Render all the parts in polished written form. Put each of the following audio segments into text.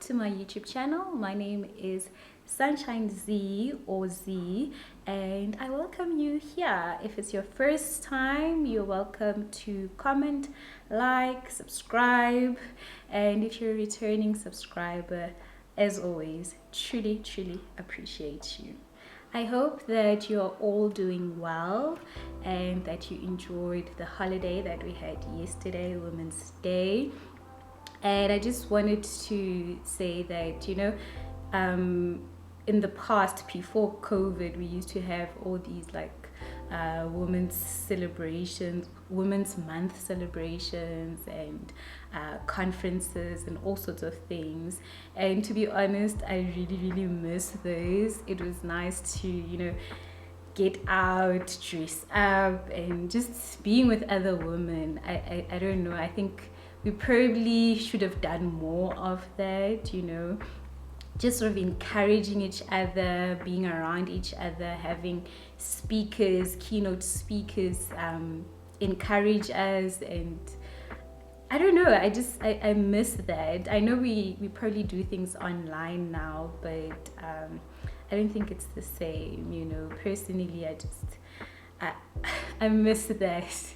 to my YouTube channel. My name is Sunshine Zee or Z, and I welcome you here. If it's your first time, you're welcome to comment, like, subscribe, and if you're a returning subscriber, as always, truly appreciate you. I hope that you're all doing well and that you enjoyed the holiday that we had yesterday, Women's Day. And I just wanted to say that, in the past, before COVID, we used to have all these women's celebrations, Women's Month celebrations, and conferences and all sorts of things. And to be honest, I really miss those. It was nice to, get out, dress up, and just being with other women. I don't know. I think we probably should have done more of that, just sort of encouraging each other, being around each other, having speakers, keynote speakers encourage us. And I don't know, I miss that. I know we probably do things online now, but I don't think it's the same, personally. I miss that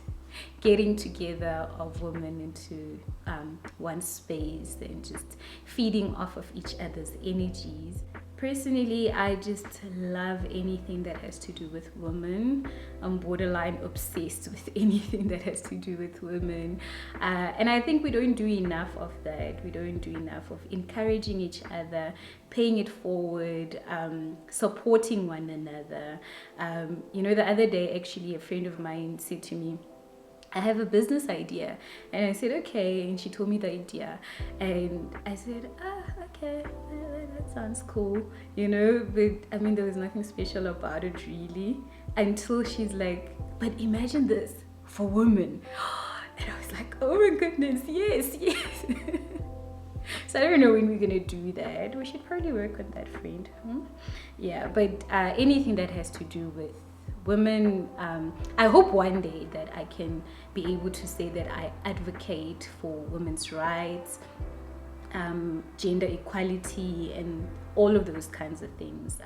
getting together of women into one space and just feeding off of each other's energies. Personally, I just love anything that has to do with women. I'm borderline obsessed with anything that has to do with women. And I think we don't do enough of that. We don't do enough of encouraging each other, paying it forward, supporting one another. The other day, actually, a friend of mine said to me, I have a business idea. And I said, okay. And she told me the idea. And I said, okay, that sounds cool. But I mean, there was nothing special about it really, until she's like, but imagine this for women. And I was like, oh my goodness, yes. So I don't know when we're going to do that. We should probably work on that, friend. Yeah, but anything that has to do with women, I hope one day that I can be able to say that I advocate for women's rights, gender equality, and all of those kinds of things.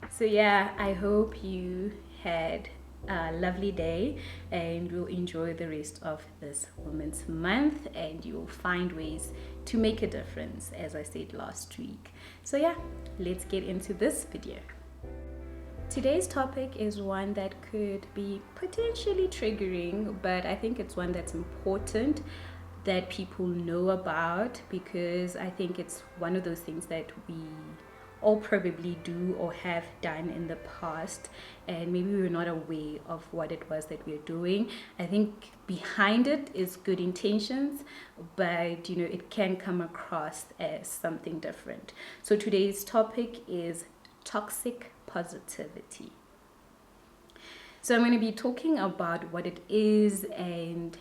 So yeah, I hope you had a lovely day and will enjoy the rest of this Women's Month, and you'll find ways to make a difference, as I said last week. So yeah, let's get into this video. Today's topic is one that could be potentially triggering, but I think it's one that's important that people know about, because I think it's one of those things that we all probably do or have done in the past, and maybe we were not aware of what it was that we're doing. I think behind it is good intentions, but it can come across as something different. So today's topic is toxic positivity. So I'm going to be talking about what it is and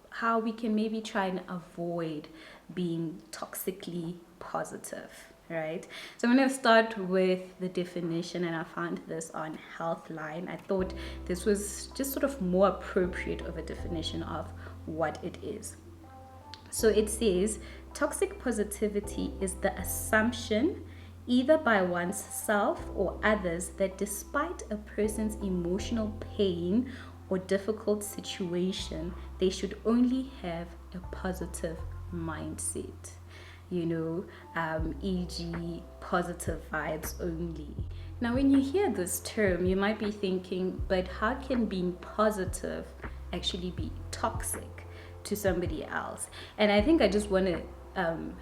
how we can maybe try and avoid being toxically positive, right? So I'm going to start with the definition, and I found this on Healthline. I thought this was just sort of more appropriate of a definition of what it is. So it says, toxic positivity is the assumption either by one's self or others that despite a person's emotional pain or difficult situation, they should only have a positive mindset, e.g. positive vibes only. Now, when you hear this term, you might be thinking, but how can being positive actually be toxic to somebody else? And I think I just want to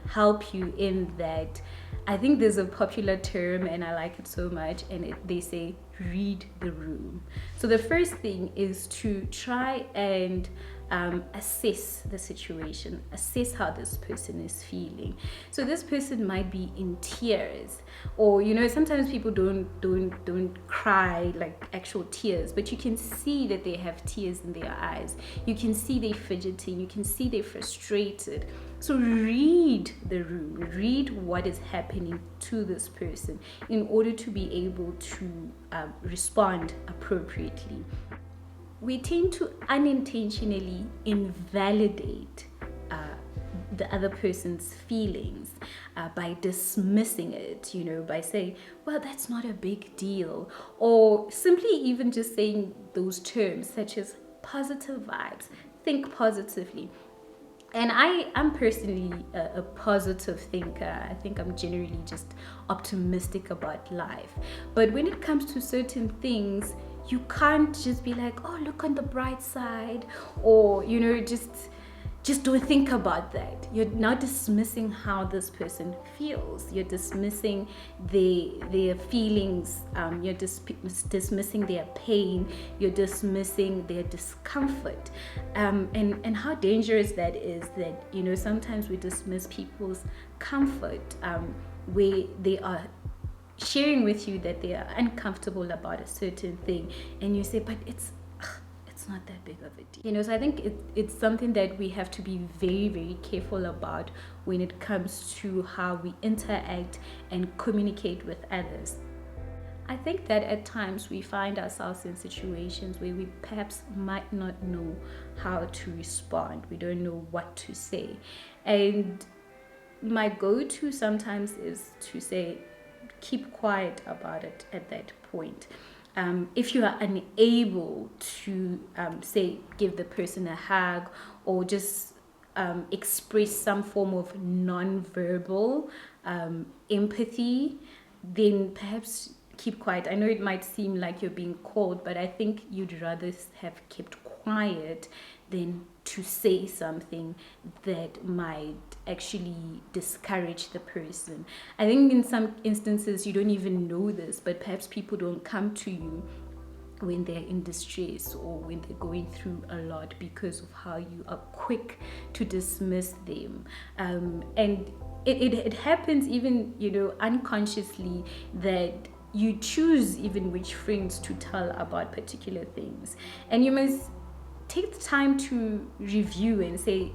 help you in that. I think there's a popular term and I like it so much, and they say read the room. So the first thing is to try and assess the situation, assess how this person is feeling. So this person might be in tears, or sometimes people don't cry like actual tears, but you can see that they have tears in their eyes. You can see they're fidgeting, you can see they're frustrated. So read the room, read what is happening to this person in order to be able to respond appropriately. We tend to unintentionally invalidate the other person's feelings by dismissing it, by saying, well, that's not a big deal, or simply even just saying those terms such as positive vibes, think positively. And I'm personally a positive thinker. I think I'm generally just optimistic about life. But when it comes to certain things, you can't just be like, oh, look on the bright side, or just don't think about that. You're not dismissing how this person feels. You're dismissing their feelings. You're dismissing their pain. You're dismissing their discomfort. And how dangerous that is, that, sometimes we dismiss people's comfort where they are sharing with you that they are uncomfortable about a certain thing, and you say, but it's not that big of a deal. So I think it's something that we have to be very, very careful about when it comes to how we interact and communicate with others. I think that at times we find ourselves in situations where we perhaps might not know how to respond. We don't know what to say. And my go-to sometimes is to say, keep quiet about it at that point. If you are unable to say, give the person a hug, or just express some form of non-verbal empathy, then perhaps keep quiet. I know it might seem like you're being cold, but I think you'd rather have kept quiet than to say something that might actually discourage the person. I think in some instances you don't even know this, but perhaps people don't come to you when they're in distress or when they're going through a lot because of how you are quick to dismiss them. And it happens even, unconsciously, that you choose even which friends to tell about particular things. And you must take the time to review and say,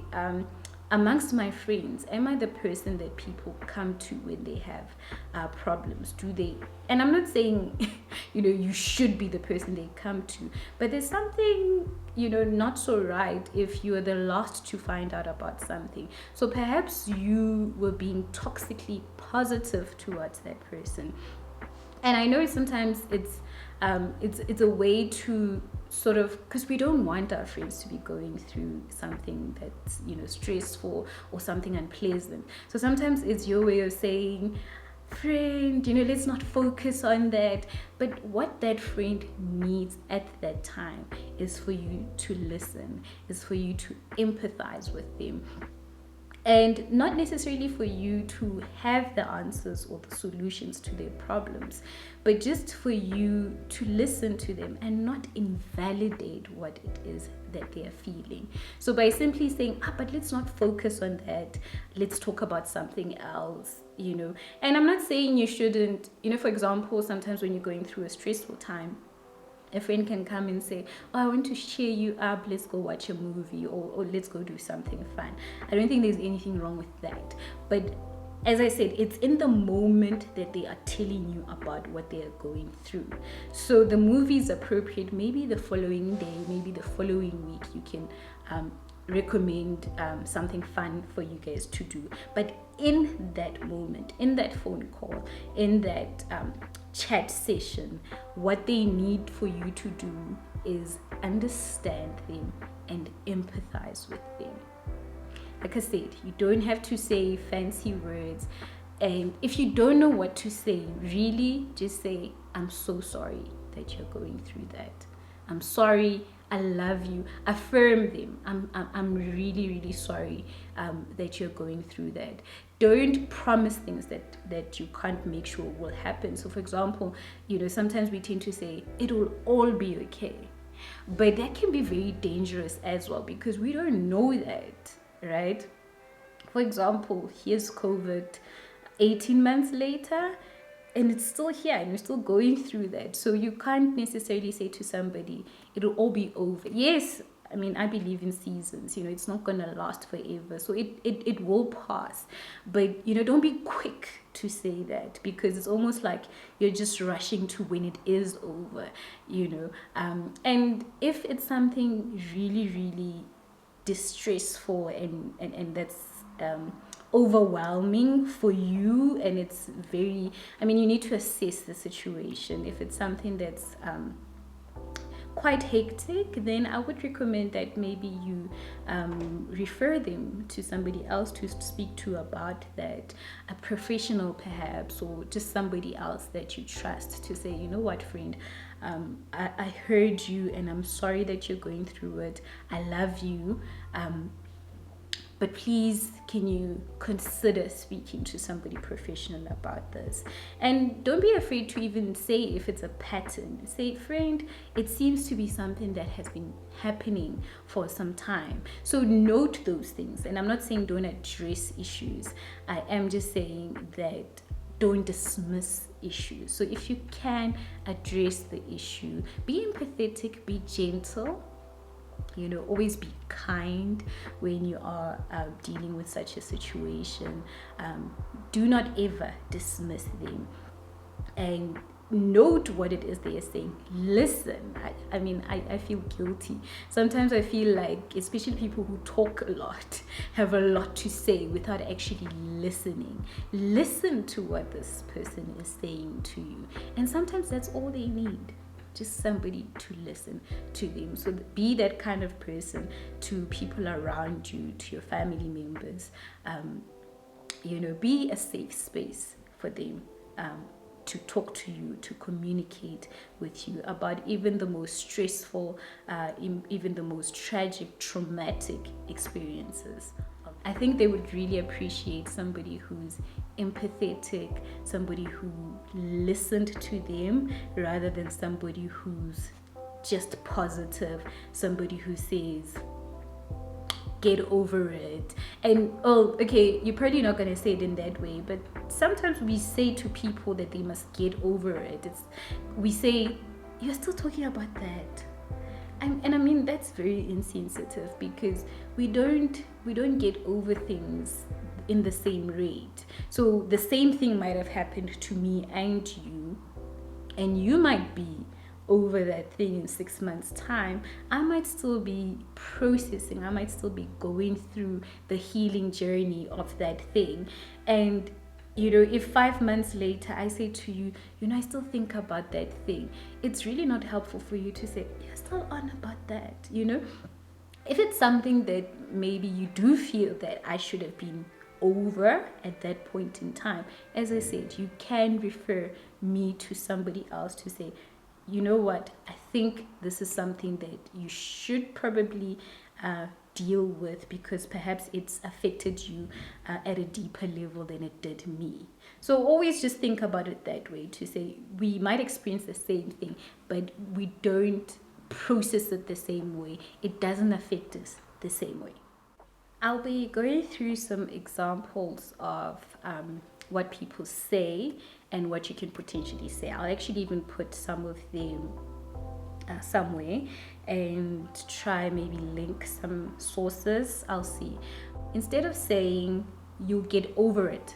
amongst my friends, am I the person that people come to when they have problems? Do they? And I'm not saying, you should be the person they come to, but there's something, not so right if you are the last to find out about something. So perhaps you were being toxically positive towards that person. And I know sometimes it's a way to sort of, because we don't want our friends to be going through something that's stressful or something unpleasant. So sometimes it's your way of saying, friend, let's not focus on that. But what that friend needs at that time is for you to listen, is for you to empathize with them. And not necessarily for you to have the answers or the solutions to their problems, but just for you to listen to them and not invalidate what it is that they are feeling. So by simply saying, but let's not focus on that, let's talk about something else, And I'm not saying you shouldn't, for example, sometimes when you're going through a stressful time, a friend can come and say, I want to cheer you up, let's go watch a movie, or let's go do something fun. I don't think there's anything wrong with that. But as I said, it's in the moment that they are telling you about what they are going through. So the movie is appropriate. Maybe the following day, maybe the following week, you can recommend something fun for you guys to do. But in that moment, in that phone call, in that chat session, what they need for you to do is understand them and empathize with them. Like I said, you don't have to say fancy words. And if you don't know what to say, really just say, I'm so sorry that you're going through that. I'm sorry. I love you. Affirm them. I'm really, really sorry that you're going through that. Don't promise things that you can't make sure will happen. So for example, sometimes we tend to say, it will all be okay. But that can be very dangerous as well, because we don't know that, right? For example, here's COVID 18 months later, and it's still here and you're still going through that. So you can't necessarily say to somebody, it'll all be over. Yes, I mean, I believe in seasons, it's not going to last forever. So it will pass. But, don't be quick to say that, because it's almost like you're just rushing to when it is over, And if it's something really, really distressful and that's overwhelming for you, and it's very, I mean, you need to assess the situation. If it's something that's quite hectic, then I would recommend that maybe you refer them to somebody else to speak to about that, a professional perhaps, or just somebody else that you trust, to say, you know what, friend, I heard you and I'm sorry that you're going through it. I love you. But please, can you consider speaking to somebody professional about this? And don't be afraid to even say if it's a pattern. Say, friend, it seems to be something that has been happening for some time. So note those things. And I'm not saying don't address issues. I am just saying that don't dismiss issues. So if you can address the issue, be empathetic, be gentle. You know, always be kind when you are dealing with such a situation. Do not ever dismiss them, and note what it is they are saying. Listen. I mean, I feel guilty sometimes. I feel like, especially people who talk a lot, have a lot to say without actually listening. Listen to what this person is saying to you, and sometimes that's all they need, just somebody to listen to them. So be that kind of person to people around you, to your family members. You know, be a safe space for them to talk to you, to communicate with you about even the most stressful, even the most tragic, traumatic experiences. I think they would really appreciate somebody who's empathetic, somebody who listened to them, rather than somebody who's just positive, somebody who says, get over it. And oh, okay, you're probably not going to say it in that way, but sometimes we say to people that they must get over it. We say, you're still talking about that. And I mean, that's very insensitive, because we don't get over things in the same rate. So the same thing might have happened to me and you might be over that thing in 6 months' time. I might still be processing, I might still be going through the healing journey of that thing. And you know, if 5 months later I say to you, you know, I still think about that thing, it's really not helpful for you to say, you're still on about that, you know. If it's something that maybe you do feel that I should have been over at that point in time, as I said, you can refer me to somebody else to say, you know what, I think this is something that you should probably deal with, because perhaps it's affected you at a deeper level than it did me. So always just think about it that way, to say we might experience the same thing, but we don't process it the same way. It doesn't affect us the same way. I'll be going through some examples of what people say and what you can potentially say. I'll actually even put some of them somewhere and try maybe link some sources. I'll see. Instead of saying you'll get over it,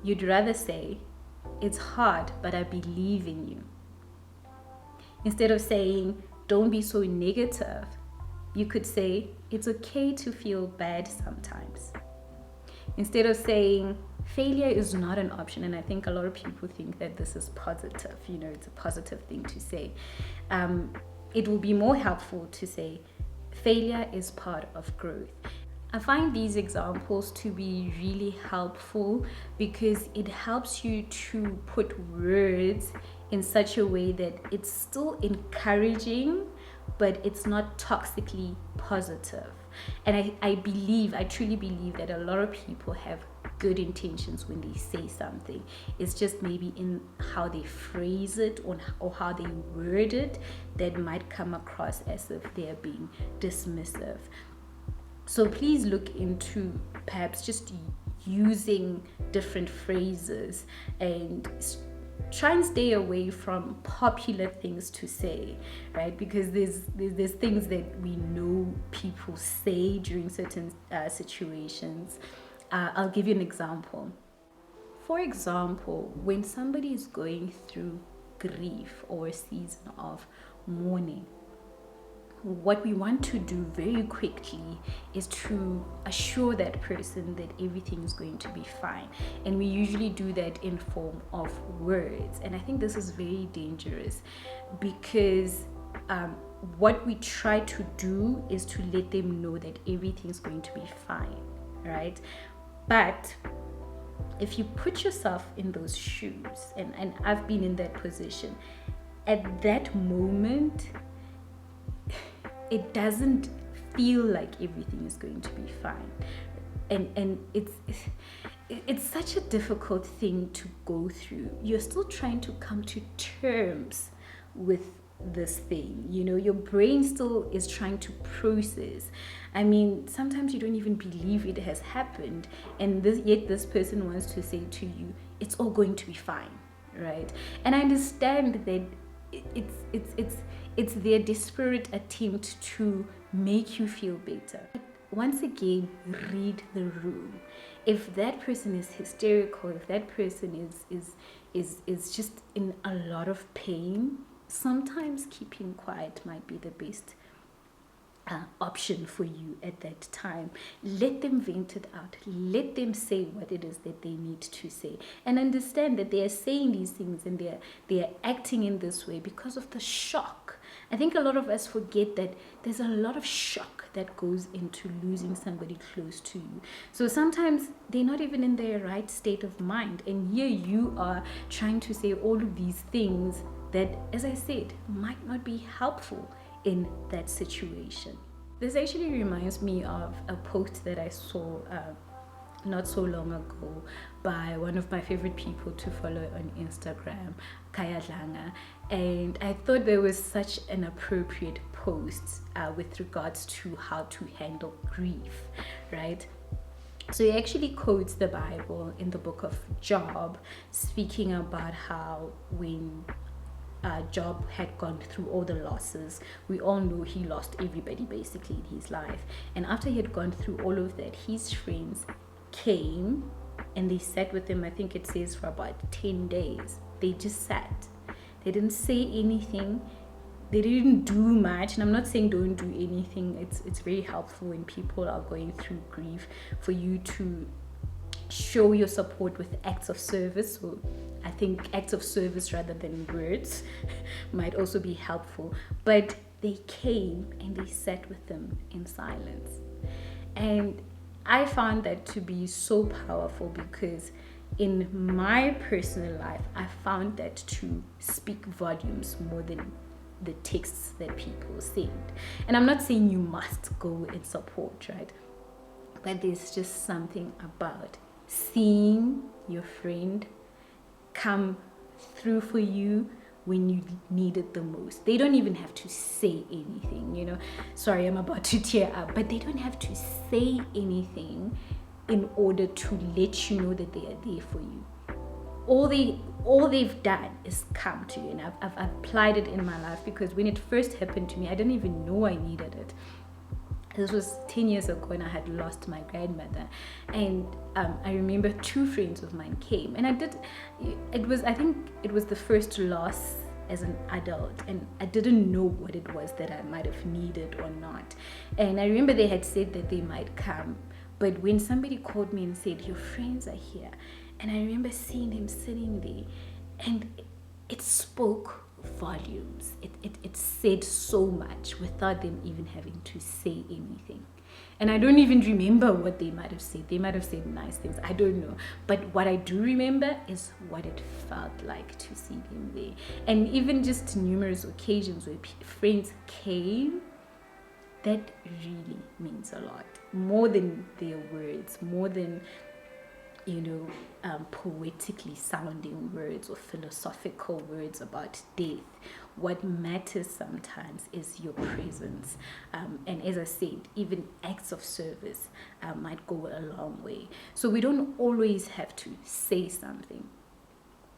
you'd rather say it's hard, but I believe in you. Instead of saying don't be so negative, you could say it's okay to feel bad sometimes. Instead of saying failure is not an option, and I think a lot of people think that this is positive, you know, it's a positive thing to say. It will be more helpful to say failure is part of growth. I find these examples to be really helpful, because it helps you to put words in such a way that it's still encouraging, but it's not toxically positive. And I truly believe that a lot of people have good intentions when they say something. It's just maybe in how they phrase it or how they word it that might come across as if they're being dismissive. So please look into perhaps just using different phrases, and try and stay away from popular things to say, right? Because there's things that we know people say during certain situations. I'll give you an example. For example, when somebody is going through grief or a season of mourning, what we want to do very quickly is to assure that person that everything is going to be fine, and we usually do that in form of words. And I think this is very dangerous, because what we try to do is to let them know that everything's going to be fine, right? But if you put yourself in those shoes, and I've been in that position, at that moment it doesn't feel like everything is going to be fine, and it's such a difficult thing to go through. You're still trying to come to terms with this thing, your brain still is trying to process. I mean, sometimes you don't even believe it has happened, and yet this person wants to say to you, it's all going to be fine, right? And I understand that it's their desperate attempt to make you feel better. Once again, read the room. If that person is hysterical, if that person is just in a lot of pain, sometimes keeping quiet might be the best option for you at that time. Let them vent it out. Let them say what it is that they need to say, and understand that they are saying these things and they are acting in this way because of the shock. I think a lot of us forget that there's a lot of shock that goes into losing somebody close to you. So sometimes they're not even in their right state of mind, and here you are trying to say all of these things that, as I said, might not be helpful in that situation. This actually reminds me of a post that I saw not so long ago by one of my favorite people to follow on Instagram, Kaya Dlanga, and I thought there was such an appropriate post with regards to how to handle grief, right? So he actually quotes the Bible in the book of Job, speaking about how when Job had gone through all the losses. We all know he lost everybody basically in his life. And after he had gone through all of that, his friends came and they sat with him. I think it says for about 10 days. They just sat. They didn't say anything. They didn't do much. And I'm not saying don't do anything. It's very helpful when people are going through grief for you to show your support with acts of service. So I think acts of service rather than words might also be helpful. But they came and they sat with them in silence. And I found that to be so powerful, because in my personal life, I found that to speak volumes more than the texts that people send. And I'm not saying you must go and support, right? But there's just something about seeing your friend come through for you when you need it the most. They don't even have to say anything, Sorry, I'm about to tear up, but they don't have to say anything in order to let you know that they are there for you. All they've done is come to you, and I've applied it in my life, because when it first happened to me, I didn't even know I needed it. This was 10 years ago, and I had lost my grandmother. And I remember 2 friends of mine came, and I think it was the first loss as an adult, and I didn't know what it was that I might have needed or not. And I remember they had said that they might come, but when somebody called me and said, your friends are here, and I remember seeing them sitting there, and it spoke volumes. It said so much without them even having to say anything. And I don't even remember what they might have said. They might have said nice things, I don't know. But what I do remember is what it felt like to see them there. And even just numerous occasions where friends came, that really means a lot. More than their words, more than poetically sounding words or philosophical words about death. What matters sometimes is your presence. And as I said, even acts of service might go a long way. So we don't always have to say something.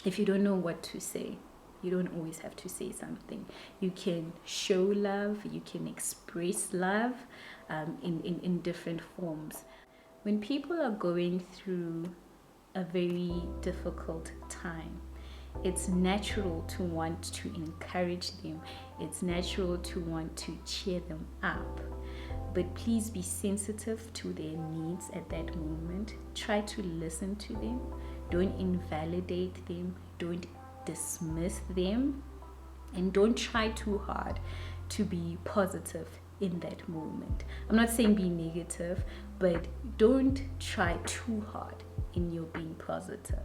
If you don't know what to say, you don't always have to say something. You can show love, you can express love in different forms. When people are going through a very difficult time, It's natural to want to encourage them. It's natural to want to cheer them up. But please be sensitive to their needs at that moment. Try to listen to them. Don't invalidate them. Don't dismiss them. And don't try too hard to be positive in that moment. I'm not saying be negative, but don't try too hard in your being positive.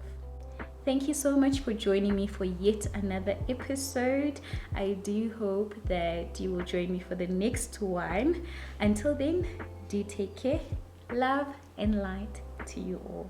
Thank you so much for joining me for yet another episode. I do hope that you will join me for the next one. Until then, do take care. Love and light to you all.